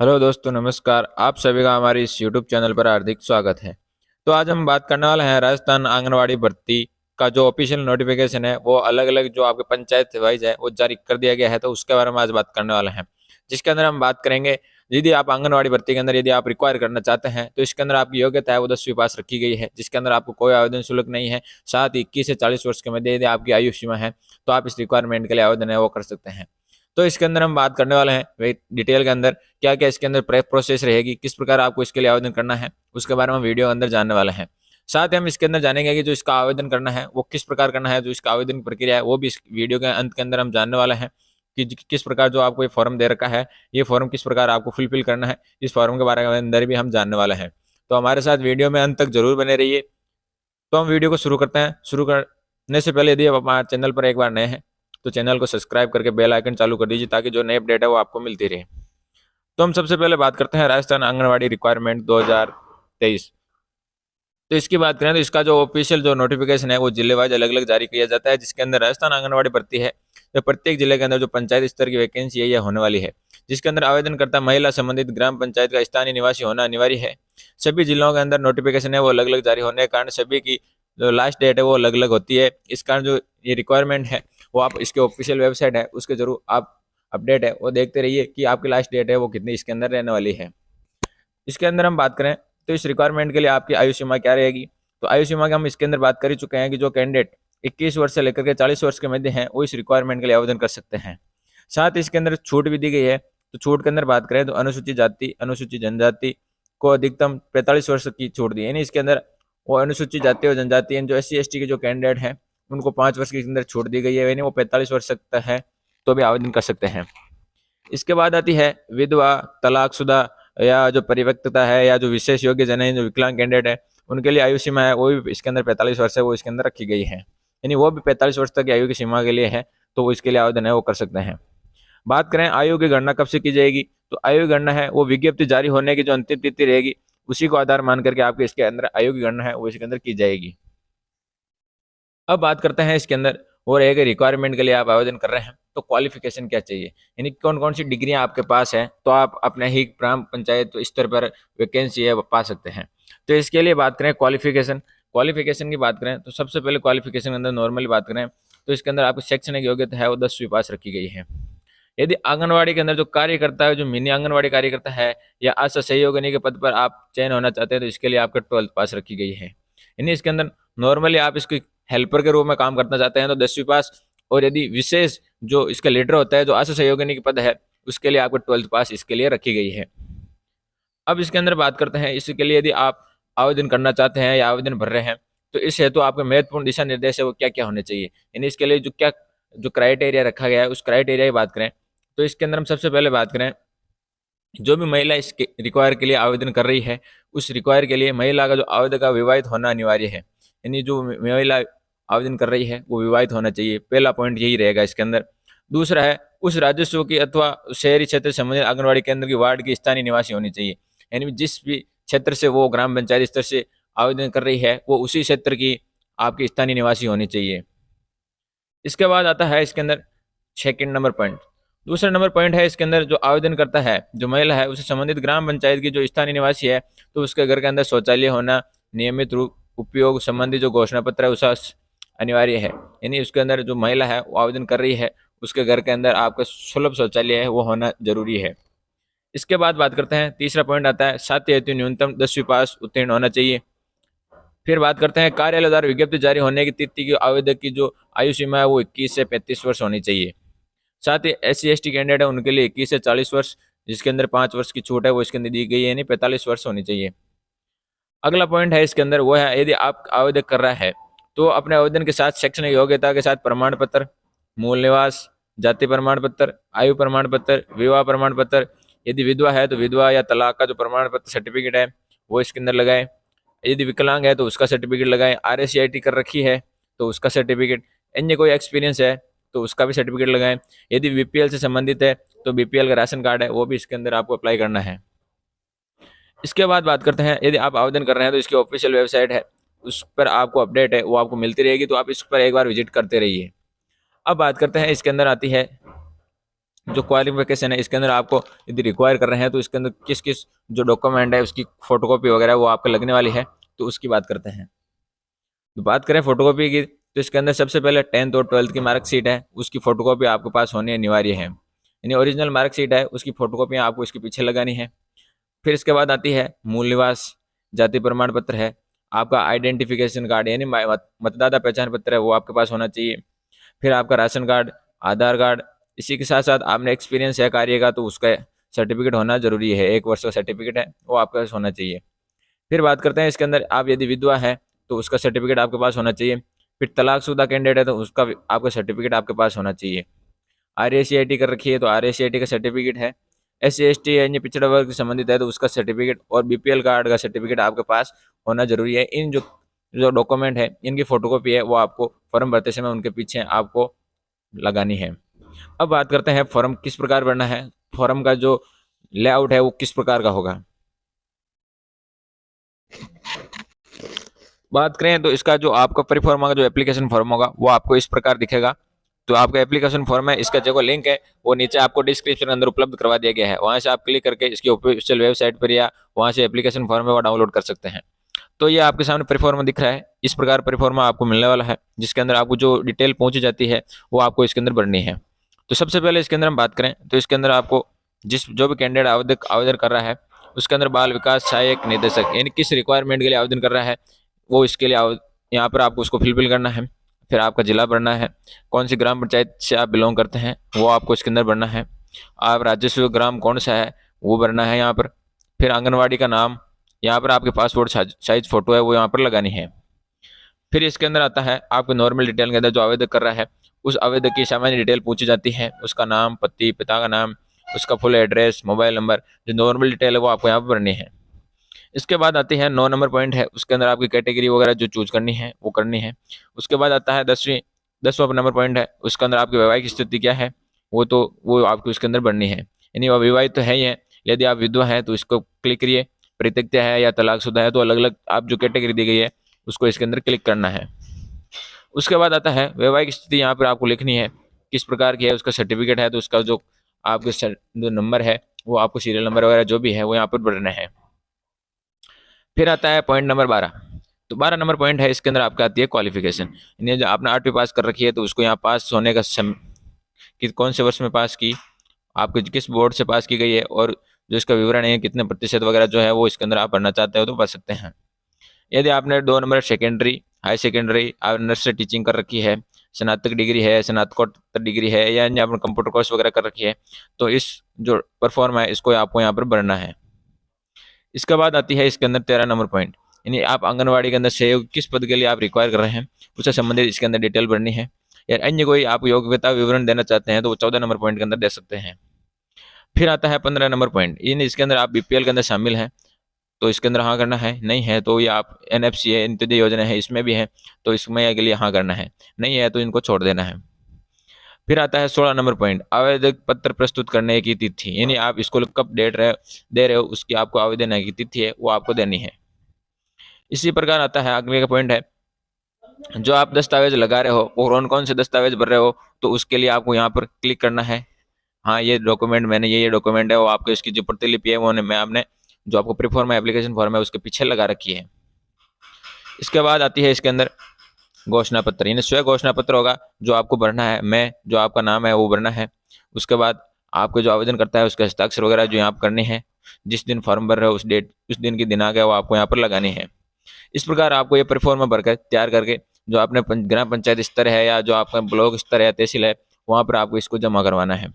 Hello दोस्तों, नमस्कार। आप सभी का हमारे इस यूट्यूब चैनल पर हार्दिक स्वागत है। तो आज हम बात करने वाले हैं राजस्थान आंगनवाड़ी भर्ती का जो ऑफिशियल नोटिफिकेशन है वो अलग अलग जो आपके पंचायत वाइज है वो जारी कर दिया गया है। तो उसके बारे में आज बात करने वाले हैं, जिसके अंदर हम बात करेंगे। यदि आप आंगनवाड़ी भर्ती के अंदर यदि आप रिक्वायर करना चाहते हैं तो इसके अंदर आपकी योग्यता है वो 10वीं पास रखी गई है, जिसके अंदर आपको कोई आवेदन शुल्क नहीं है। साथ ही 21 से 40 वर्ष के मध्य यदि आपकी आयु सीमा है तो आप इस रिक्वायरमेंट के लिए आवेदन है वो कर सकते हैं। तो इसके अंदर हम बात करने वाले हैं वे डिटेल के अंदर क्या क्या इसके अंदर प्रोसेस रहेगी, किस प्रकार आपको इसके लिए आवेदन करना है, उसके बारे में वीडियो के अंदर जानने वाले हैं। साथ ही हम इसके अंदर जानेंगे कि जो इसका आवेदन करना है वो किस प्रकार करना है, जो इसका आवेदन की प्रक्रिया है वो भी इस वीडियो के अंत के अंदर हम जानने वाले हैं कि किस प्रकार जो आपको ये फॉर्म दे रखा है, ये फॉर्म किस प्रकार आपको फुलफिल करना है, इस फॉर्म के बारे में अंदर भी हम जानने वाले हैं। तो हमारे साथ वीडियो में अंत तक जरूर बने रहिए। तो हम वीडियो को शुरू करते हैं। शुरू करने से पहले यदि आप हमारे चैनल पर एक बार नए हैं तो चैनल को सब्सक्राइब करके बेल आइकन चालू कर दीजिए ताकि जो नए अपडेट है वो आपको मिलती रहे। तो हम सबसे पहले बात करते हैं राजस्थान आंगनवाड़ी रिक्वायरमेंट 2023। तो इसकी बात करें तो इसका जो ऑफिशियल जो नोटिफिकेशन है वो जिले वाइज अलग अलग जारी किया जाता है, जिसके अंदर राजस्थान आंगनवाड़ी भर्ती है तो प्रत्येक जिले के अंदर जो पंचायत स्तर की वैकेंसी है यह होने वाली है, जिसके अंदर आवेदनकर्ता महिला संबंधित ग्राम पंचायत का स्थानीय निवासी होना अनिवार्य है। सभी जिलों के अंदर नोटिफिकेशन है वो अलग अलग जारी होने के कारण सभी की जो लास्ट डेट है वो अलग अलग होती है। इस कारण जो ये रिक्वायरमेंट है वो आप इसके ऑफिशियल वेबसाइट है उसके जरूर आप अपडेट है वो देखते रहिए कि आपकी लास्ट डेट है वो कितनी इसके अंदर रहने वाली है। इसके अंदर हम बात करें तो इस रिक्वायरमेंट के लिए आपकी आयु सीमा क्या रहेगी। तो आयु सीमा की हम इसके अंदर बात कर ही चुके हैं कि जो कैंडिडेट 21 वर्ष से लेकर के 40 वर्ष के मध्य हैं वो इस रिक्वायरमेंट के लिए आवेदन कर सकते हैं। साथ ही इसके अंदर छूट भी दी गई है। तो छूट के अंदर बात करें तो अनुसूचित जाति अनुसूचित जनजाति को अधिकतम 45 वर्ष की छूट दी है, यानी इसके अंदर वो अनुसूचित जाति और जनजाति जो SC ST के जो कैंडिडेट हैं उनको 5 वर्ष के अंदर छूट दी गई है, यानी वो 45 वर्ष तक है तो भी आवेदन कर सकते हैं। इसके बाद आती है विधवा, तलाकशुदा या जो परिपक्वता है या जो विशेष योग्य जन है, जो विकलांग कैंडिडेट है उनके लिए आयु सीमा है वो भी इसके अंदर 45 वर्ष है वो इसके अंदर रखी गई है, यानी वो भी 45 वर्ष तक की आयु की सीमा के लिए है तो वो इसके लिए आवेदन है वो कर सकते हैं। बात करें आयु की गणना कब से की जाएगी, तो आयु की गणना है वो विज्ञप्ति जारी होने की जो अंतिम तिथि रहेगी उसी को आधार मान करके आपके इसके अंदर आयु की गणना है वो इसके अंदर की जाएगी। अब बात करते हैं इसके अंदर और एक रिक्वायरमेंट के लिए आप आवेदन कर रहे हैं तो क्वालिफिकेशन क्या चाहिए, यानी कौन कौन सी डिग्रियां आपके पास है तो आप अपने ही ग्राम पंचायत स्तर पर वैकेंसी है वो पा सकते हैं। तो इसके लिए बात करें क्वालिफिकेशन की बात करें तो सबसे पहले क्वालिफिकेशन के अंदर नॉर्मली बात करें तो इसके अंदर आपकी शैक्षणिक योग्यता है वो 10वीं पास रखी गई है। यदि आंगनवाड़ी के अंदर जो कार्यकर्ता है, जो मिनी आंगनवाड़ी कार्यकर्ता है या आशा सहयोगिनी के पद पर आप चयन होना चाहते हैं तो इसके लिए आपका 12th पास रखी गई है, यानी इसके अंदर नॉर्मली आप इसको हेल्पर के रूप में काम करना चाहते हैं तो 10वीं पास, और यदि विशेष जो इसका लीडर होता है जो आशा सहयोगिनी के पद है उसके लिए आपको 12th पास इसके लिए रखी गई है। अब इसके अंदर बात करते हैं इसके लिए यदि आप आवेदन करना चाहते हैं या आवेदन भर रहे हैं तो इस हेतु आपके महत्वपूर्ण दिशा निर्देश है वो क्या क्या होने चाहिए, यानी इसके लिए जो क्राइटेरिया रखा गया है उस क्राइटेरिया की बात करें तो इसके अंदर हम सबसे पहले बात करें जो भी महिला इस रिक्वायर के लिए आवेदन कर रही है उस रिक्वायर के लिए महिला का जो आवेदक का विवाहित होना अनिवार्य है, यानी जो महिला आवेदन कर रही है वो विवाहित होना चाहिए। पहला पॉइंट यही रहेगा इसके अंदर। दूसरा है उस राजस्व की अथवा शहरी क्षेत्र से संबंधित आंगनबाड़ी केंद्र की वार्ड की स्थानीय निवासी होनी चाहिए, यानी जिस भी क्षेत्र से वो ग्राम पंचायत स्तर से आवेदन कर रही है वो उसी क्षेत्र की आपकी स्थानीय निवासी होनी चाहिए। इसके बाद आता है इसके अंदर सेकंड नंबर पॉइंट। दूसरा नंबर पॉइंट है इसके अंदर जो आवेदन करता है जो महिला है उसे संबंधित ग्राम पंचायत की जो स्थानीय निवासी है तो उसके घर के अंदर शौचालय होना, नियमित रूप उपयोग संबंधी जो घोषणा पत्र है उसका अनिवार्य है, यानी उसके अंदर जो महिला है वो आवेदन कर रही है उसके घर के अंदर आपका सुलभ शौचालय है वो होना जरूरी है। इसके बाद बात करते हैं तीसरा पॉइंट आता है छात्र हेतु न्यूनतम 10वीं पास उत्तीर्ण होना चाहिए। फिर बात करते हैं कार्यालय द्वारा विज्ञप्ति जारी होने की तिथि की आवेदक की जो आयु सीमा है वो 21 से 35 वर्ष होनी चाहिए। साथ ही SC ST कैंडिडेट है उनके लिए 21 से 40 वर्ष, जिसके अंदर 5 वर्ष की छूट है वो इसके अंदर दी गई है, यानी 45 वर्ष होनी चाहिए। अगला पॉइंट है इसके अंदर वो है यदि आप आवेदन कर रहा है तो अपने आवेदन के साथ शैक्षणिक योग्यता के साथ प्रमाण पत्र, मूल निवास, जाति प्रमाण पत्र, आयु प्रमाण पत्र, विवाह प्रमाण पत्र, यदि विधवा है तो विधवा या तलाक का जो प्रमाण पत्र सर्टिफिकेट है वो इसके अंदर लगाएं। यदि विकलांग है तो उसका सर्टिफिकेट लगाएं। RACIT कर रखी है तो उसका सर्टिफिकेट, अन्य कोई एक्सपीरियंस है तो उसका भी सर्टिफिकेट लगाएं। यदि BPL से संबंधित है तो BPL का राशन कार्ड है वो भी इसके अंदर आपको अप्लाई करना है। इसके बाद बात करते हैं यदि आप आवेदन कर रहे हैं तो इसकी ऑफिशियल वेबसाइट है उस पर आपको अपडेट है वो आपको मिलती रहेगी तो आप इस पर एक बार विजिट करते रहिए। अब बात करते हैं इसके अंदर आती है जो क्वालिफिकेशन है इसके अंदर आपको यदि रिक्वायर कर रहे हैं तो इसके अंदर किस किस जो डॉक्यूमेंट है उसकी फोटोकॉपी वगैरह वो आपको लगने वाली है, तो उसकी बात करते हैं। तो बात करें फोटोकॉपी की, तो इसके अंदर सबसे पहले 10th और 12th की मार्कशीट है उसकी फोटोकॉपी आपके पास होनी अनिवार्य है, यानी ओरिजिनल मार्कशीट है उसकी फोटोकॉपी आपको इसके पीछे लगानी है। फिर इसके बाद आती है मूल निवास, जाति प्रमाण पत्र है, आपका आइडेंटिफिकेशन कार्ड यानी मतदाता पहचान पत्र है वो आपके पास होना चाहिए। फिर आपका राशन कार्ड, आधार कार्ड, इसी के साथ साथ आपने एक्सपीरियंस है कार्य का तो उसका सर्टिफिकेट होना जरूरी है, 1 वर्ष का सर्टिफिकेट है वो आपके पास होना चाहिए। फिर बात करते हैं इसके अंदर आप यदि विधवा है तो उसका सर्टिफिकेट आपके पास होना चाहिए। फिर तलाकशुदा कैंडिडेट है तो उसका आपका सर्टिफिकेट आपके पास होना चाहिए। RACIT कर रखी है तो RACIT का सर्टिफिकेट है। SC ST यानी पिछड़ा वर्ग से संबंधित है तो उसका सर्टिफिकेट और BPL कार्ड का सर्टिफिकेट आपके पास होना जरूरी है। इन जो जो डॉक्यूमेंट है इनकी फोटोकॉपी है वो आपको फॉर्म भरते समय उनके पीछे आपको लगानी है। अब बात करते हैं फॉर्म किस प्रकार भरना है, फॉर्म का जो लेआउट है वो किस प्रकार का होगा। बात करें तो इसका जो आपका परिफॉर्मा का जो एप्लीकेशन फॉर्म होगा वो आपको इस प्रकार दिखेगा। तो आपका एप्लीकेशन फॉर्म है, इसका जो लिंक है वो नीचे आपको डिस्क्रिप्शन के अंदर उपलब्ध करवा दिया गया है, वहां से आप क्लिक करके इसकी ऑफिशियल वेबसाइट पर या वहां से एप्लीकेशन फॉर्म है वो डाउनलोड कर सकते हैं। तो ये आपके सामने परिफॉर्मा दिख रहा है, इस प्रकार परिफॉर्मा आपको मिलने वाला है जिसके अंदर आपको जो डिटेल पहुंची जाती है वो आपको इसके अंदर भरनी है। तो सबसे पहले इसके अंदर हम बात करें तो इसके अंदर आपको जिस जो भी कैंडिडेट आवेदन कर रहा है उसके अंदर बाल विकास सहायक निदेशक यानी किस रिक्वायरमेंट के लिए आवेदन कर रहा है वो इसके लिए यहाँ पर आपको उसको फिल करना है। फिर आपका जिला भरना है, कौन सी ग्राम पंचायत से आप बिलोंग करते हैं वो आपको इसके अंदर भरना है। आप राजस्व ग्राम कौन सा है वो भरना है यहाँ पर। फिर आंगनवाड़ी का नाम, यहाँ पर आपके पासपोर्ट साइज फोटो है वो यहाँ पर लगानी है। फिर इसके अंदर आता है आपको नॉर्मल डिटेल के अंदर जो आवेदक कर रहा है उस आवेदक की सामान्य डिटेल पूछी जाती है, उसका नाम, पति, पिता का नाम, उसका फुल एड्रेस, मोबाइल नंबर, जो नॉर्मल डिटेल है वो आपको यहाँ पर भरनी है। इसके बाद आती है 9 नंबर पॉइंट है, उसके अंदर आपकी कैटेगरी वगैरह जो चूज करनी है वो करनी है। उसके बाद आता है 10वां नंबर पॉइंट है, उसके अंदर आपकी वैवाहिक स्थिति क्या है वो आपको उसके अंदर भरनी है, यानी अविवाहित तो है ही है। यदि आप विधवा है तो इसको क्लिक करिए, परित्यक्ता है या तलाकशुदा है तो अलग अलग आप जो कैटेगरी दी गई है उसको इसके अंदर क्लिक करना है। उसके बाद आता है वैवाहिक स्थिति, यहाँ पर आपको लिखनी है किस प्रकार की है, उसका सर्टिफिकेट है तो उसका जो आपके जो नंबर है वो आपको सीरियल नंबर वगैरह जो भी है वो यहाँ पर भरना है। फिर आता है पॉइंट नंबर 12। तो 12 नंबर पॉइंट है, इसके अंदर आपका आती है क्वालिफिकेशन, यानी जो आपने 8वीं पास कर रखी है तो उसको यहाँ पास होने का कि कौन से वर्ष में पास की, आपके किस बोर्ड से पास की गई है और जो इसका विवरण है कितने प्रतिशत वगैरह जो है वो इसके अंदर आप भरना चाहते हो तो भर सकते हैं। यदि आपने 2 number secondary, high secondary, nurse से टीचिंग कर रखी है, स्नातक डिग्री है, स्नातकोत्तर डिग्री है या आपने कंप्यूटर कोर्स वगैरह कर रखी है तो इस जो परफॉर्म है इसको आपको यहाँ पर भरना है। इसके बाद आती है इसके अंदर 13 नंबर पॉइंट, यानी आप आंगनवाड़ी के अंदर सहयोग किस पद के लिए आप रिक्वायर कर रहे हैं उससे संबंधित इसके अंदर डिटेल भरनी है। या अन्य कोई आप योग्यता विवरण देना चाहते हैं तो वो 14 नंबर पॉइंट के अंदर दे सकते हैं। फिर आता है 15 नंबर पॉइंट, यानी इसके अंदर आप BPL के अंदर शामिल हैं तो इसके अंदर हाँ करना है, नहीं है तो ये आप NFC है, अंत्योदय योजना है इसमें भी है तो इसमें के लिए हाँ करना है, नहीं है तो इनको छोड़ देना है। फिर आता है 16 नंबर पॉइंट, आवेदक पत्र प्रस्तुत करने की तिथि, यानी आप इसको कब दे रहे हो उसकी आपको आवेदन की तिथि है वो आपको देनी है। इसी प्रकार आता है अगले का पॉइंट है जो आप दस्तावेज लगा रहे हो और कौन कौन से दस्तावेज भर रहे हो तो उसके लिए आपको यहाँ पर क्लिक करना है। हाँ ये डॉक्यूमेंट मैंने ये डॉक्यूमेंट है वो आपको इसकी जो प्रतिलिपि है वो मैं आपने जो आपको प्रीफॉर्म एप्लीकेशन फॉर्म है उसके पीछे लगा रखी है। इसके बाद आती है इसके अंदर घोषणा पत्र, यानी स्व घोषणा पत्र होगा जो आपको भरना है, मैं जो आपका नाम है वो भरना है। उसके बाद आपको जो आवेदन करता है उसके हस्ताक्षर वगैरह जो यहाँ पर करने हैं, जिस दिन फॉर्म भर रहे हो उस दिन की दिनांक है वो आपको यहाँ पर लगानी है। इस प्रकार आपको ये प्रीफॉर्म भरकर तैयार करके जो आपने ग्राम पंचायत स्तर है या जो आपका ब्लॉक स्तर है, तहसील है, वहाँ पर आपको इसको जमा करवाना है।